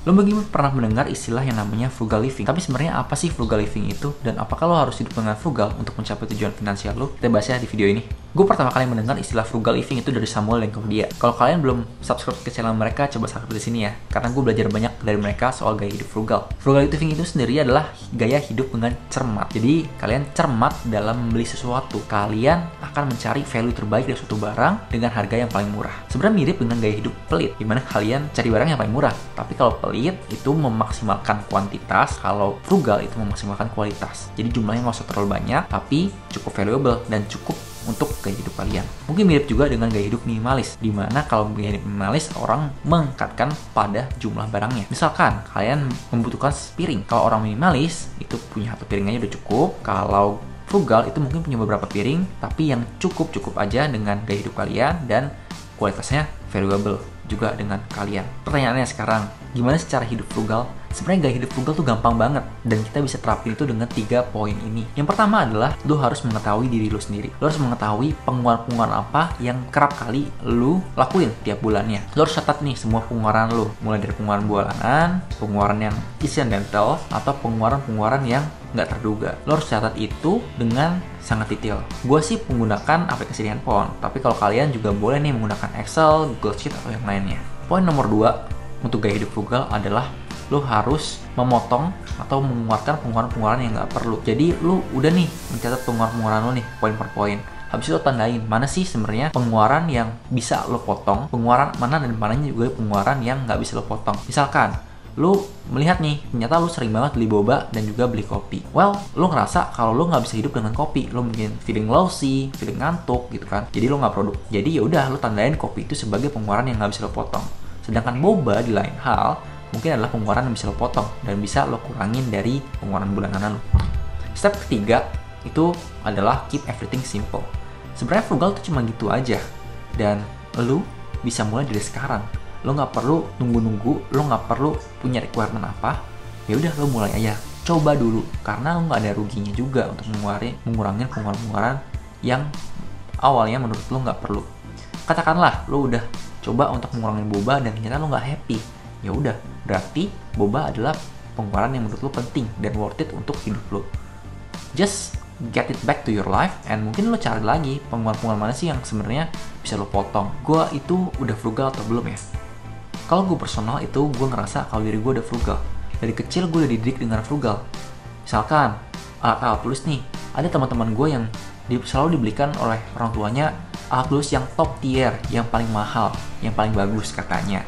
Lo mungkin pernah mendengar istilah yang namanya frugal living. Tapi sebenarnya apa sih frugal living itu? Dan apakah lo harus hidup dengan frugal untuk mencapai tujuan finansial lo? Kita bahasnya di video ini. Gue pertama kali mendengar istilah frugal living itu dari Samuel dan Claudia. Kalau kalian belum subscribe ke channel mereka, coba subscribe di sini ya. Karena gue belajar banyak dari mereka soal gaya hidup frugal. Frugal living itu sendiri adalah gaya hidup dengan cermat. Jadi kalian cermat dalam membeli sesuatu. Kalian akan mencari value terbaik dari suatu barang dengan harga yang paling murah. Sebenarnya mirip dengan gaya hidup pelit, dimana kalian cari barang yang paling murah. Tapi kalau pelit itu memaksimalkan kuantitas, kalau frugal itu memaksimalkan kualitas. Jadi jumlahnya nggak usah terlalu banyak, tapi cukup valuable dan cukup untuk gaya hidup kalian. Mungkin mirip juga dengan gaya hidup minimalis, dimana kalau gaya hidup minimalis orang mengangkatkan pada jumlah barangnya. Misalkan kalian membutuhkan piring, kalau orang minimalis itu punya satu piring aja udah cukup. Kalau frugal itu mungkin punya beberapa piring, tapi yang cukup aja dengan gaya hidup kalian dan kualitasnya valuable juga dengan kalian. Pertanyaannya sekarang, gimana sih cara hidup frugal? Sebenarnya gaya hidup frugal tuh gampang banget dan kita bisa terapin itu dengan 3 poin ini. Yang pertama adalah lo harus mengetahui diri lo sendiri. Lo harus mengetahui pengeluaran apa yang kerap kali lo lakuin tiap bulannya. Lo harus catat nih semua pengeluaran lo, mulai dari pengeluaran bulanan, pengeluaran yang incidental, atau pengeluaran yang nggak terduga. Lo harus catat itu dengan sangat detail. Gue sih menggunakan aplikasi di handphone, tapi kalau kalian juga boleh nih menggunakan Excel, Google Sheet, atau yang lainnya. Poin nomor 2 untuk gaya hidup frugal adalah lo harus memotong atau mengeluarkan pengeluaran-pengeluaran yang nggak perlu. Jadi lo udah nih mencatat pengeluaran-pengeluaran lo nih poin per poin. Habis itu tandain mana sih sebenarnya pengeluaran yang bisa lo potong, pengeluaran mana dan mananya juga pengeluaran yang nggak bisa lo potong. Misalkan lo melihat nih, ternyata lo sering banget beli boba dan juga beli kopi. Well, lo ngerasa kalau lo nggak bisa hidup dengan kopi, lo mungkin feeling lousy, feeling ngantuk gitu kan. Jadi lo nggak produk. Jadi ya udah lo tandain kopi itu sebagai pengeluaran yang nggak bisa lo potong. Sedangkan boba di lain hal mungkin adalah pengeluaran yang bisa lo potong dan bisa lo kurangin dari pengeluaran bulanan lo. Step ketiga itu adalah keep everything simple. Sebenarnya frugal tuh cuma gitu aja dan lo bisa mulai dari sekarang. Lo nggak perlu nunggu-nunggu, lo nggak perlu punya requirement apa. Ya udah lo mulai aja, coba dulu karena lo nggak ada ruginya juga untuk mengurangin pengeluaran yang awalnya menurut lo nggak perlu. Katakanlah lo udah coba untuk mengurangi boba dan ternyata lo nggak happy. Ya udah, berarti boba adalah pengeluaran yang menurut lo penting dan worth it untuk hidup lo. Just get it back to your life and mungkin lo cari lagi pengeluaran mana sih yang sebenarnya bisa lo potong. Gue itu udah frugal atau belum ya? Kalau gue personal itu gue ngerasa kalau diri gue udah frugal. Dari kecil gue udah dididik dengan frugal. Misalkan alat-alat tulis nih, ada teman-teman gue yang selalu dibelikan oleh orang tuanya alat tulis yang top tier, yang paling mahal, yang paling bagus katanya.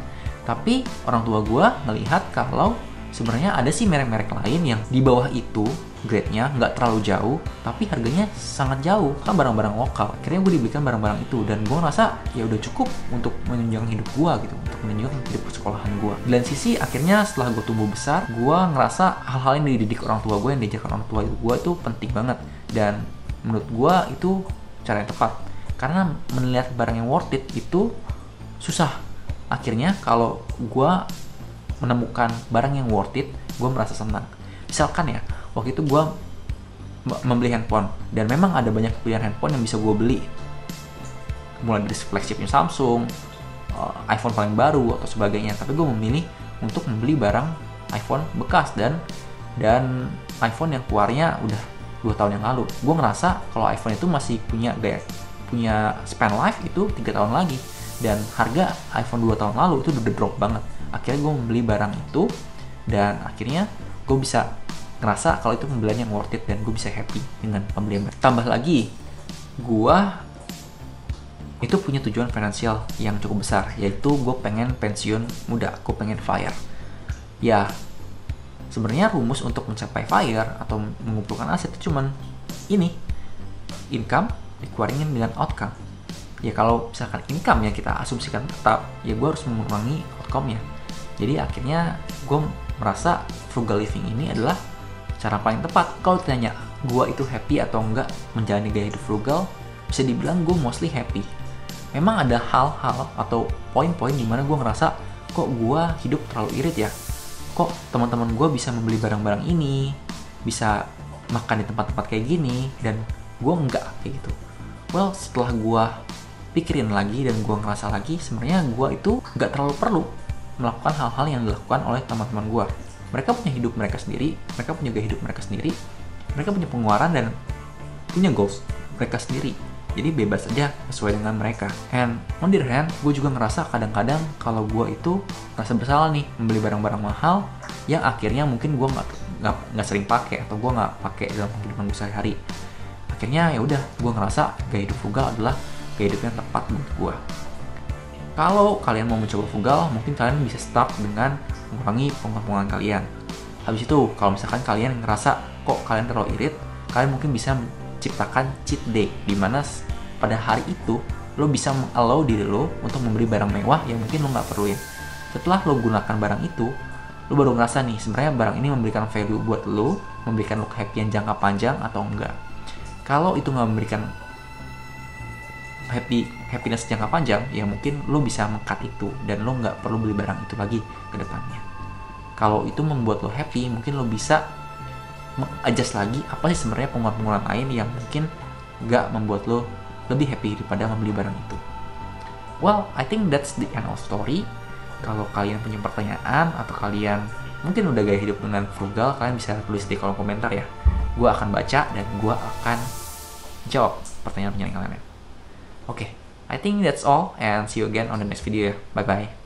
Tapi orang tua gue ngelihat kalau sebenarnya ada sih merek-merek lain yang di bawah itu grade-nya nggak terlalu jauh, tapi harganya sangat jauh, kan barang-barang lokal. Akhirnya gue dibelikan barang-barang itu dan gue ngerasa ya udah cukup untuk menunjang hidup gue gitu, untuk menunjang hidup persekolahan gue. Di lain sisi akhirnya setelah gue tumbuh besar, gue ngerasa hal-hal yang dididik orang tua gue, yang diajarkan orang tua gue itu penting banget dan menurut gue itu cara yang tepat. Karena melihat barang yang worth it itu susah. Akhirnya kalau gue menemukan barang yang worth it, gue merasa senang. Misalkan ya, waktu itu gue membeli handphone dan memang ada banyak pilihan handphone yang bisa gue beli, mulai dari flagshipnya Samsung, iPhone paling baru atau sebagainya. Tapi gue memilih untuk membeli barang iPhone bekas dan iPhone yang keluarnya udah 2 tahun yang lalu. Gue ngerasa kalau iPhone itu masih punya span life itu 3 tahun lagi. Dan harga iPhone 2 tahun lalu itu udah drop banget. Akhirnya gue membeli barang itu dan akhirnya gue bisa ngerasa kalau itu pembelian yang worth it dan gue bisa happy dengan pembelian. Tambah lagi, gue itu punya tujuan finansial yang cukup besar, yaitu gue pengen pensiun muda, gue pengen FIRE. Ya, sebenarnya rumus untuk mencapai FIRE atau mengumpulkan aset itu cuman ini, income dikurangi dengan outcome. Ya kalau misalkan income yang kita asumsikan tetap, ya gue harus mengurangi outcome-nya. Jadi akhirnya gue merasa frugal living ini adalah cara paling tepat. Kalau ditanya gue itu happy atau enggak menjalani gaya hidup frugal, bisa dibilang gue mostly happy. Memang ada hal-hal atau poin-poin dimana gue ngerasa kok gue hidup terlalu irit ya, kok teman-teman gue bisa membeli barang-barang ini, bisa makan di tempat-tempat kayak gini, dan gue enggak kayak gitu. Well, setelah gue pikirin lagi dan gue ngerasa lagi, sebenarnya gue itu nggak terlalu perlu melakukan hal-hal yang dilakukan oleh teman-teman gue. Mereka punya hidup mereka sendiri, mereka punya gaya hidup mereka sendiri, mereka punya pengeluaran dan punya goals mereka sendiri. Jadi bebas aja sesuai dengan mereka. And on the other hand, gue juga ngerasa kadang-kadang kalau gue itu merasa bersalah nih membeli barang-barang mahal yang akhirnya mungkin gue nggak sering pakai atau gue nggak pakai dalam kehidupan gue sehari-hari. Akhirnya ya udah, gue ngerasa gaya hidup frugal adalah gaya hidup yang tepat buat gue. Kalau kalian mau mencoba frugal, mungkin kalian bisa start dengan mengurangi pengeluaran kalian. Habis itu, kalau misalkan kalian ngerasa kok kalian terlalu irit, kalian mungkin bisa menciptakan cheat day, di mana pada hari itu lo bisa allow diri lo untuk membeli barang mewah yang mungkin lo nggak perluin. Setelah lo gunakan barang itu, lo baru ngerasa nih sebenarnya barang ini memberikan value buat lo, memberikan lo kehappyan jangka panjang atau enggak. Kalau itu nggak memberikan happiness jangka panjang, ya mungkin lo bisa meng-cut itu dan lo nggak perlu beli barang itu lagi ke depannya. Kalau itu membuat lo happy, mungkin lo bisa adjust lagi apa sih sebenarnya pengeluaran lain yang mungkin nggak membuat lo lebih happy daripada membeli barang itu. Well, I think that's the end of story. Kalau kalian punya pertanyaan atau kalian mungkin udah gaya hidup dengan frugal, kalian bisa tulis di kolom komentar ya. Gue akan baca dan gue akan jawab pertanyaan kalian. Okay, I think that's all and see you again on the next video ya. Bye bye.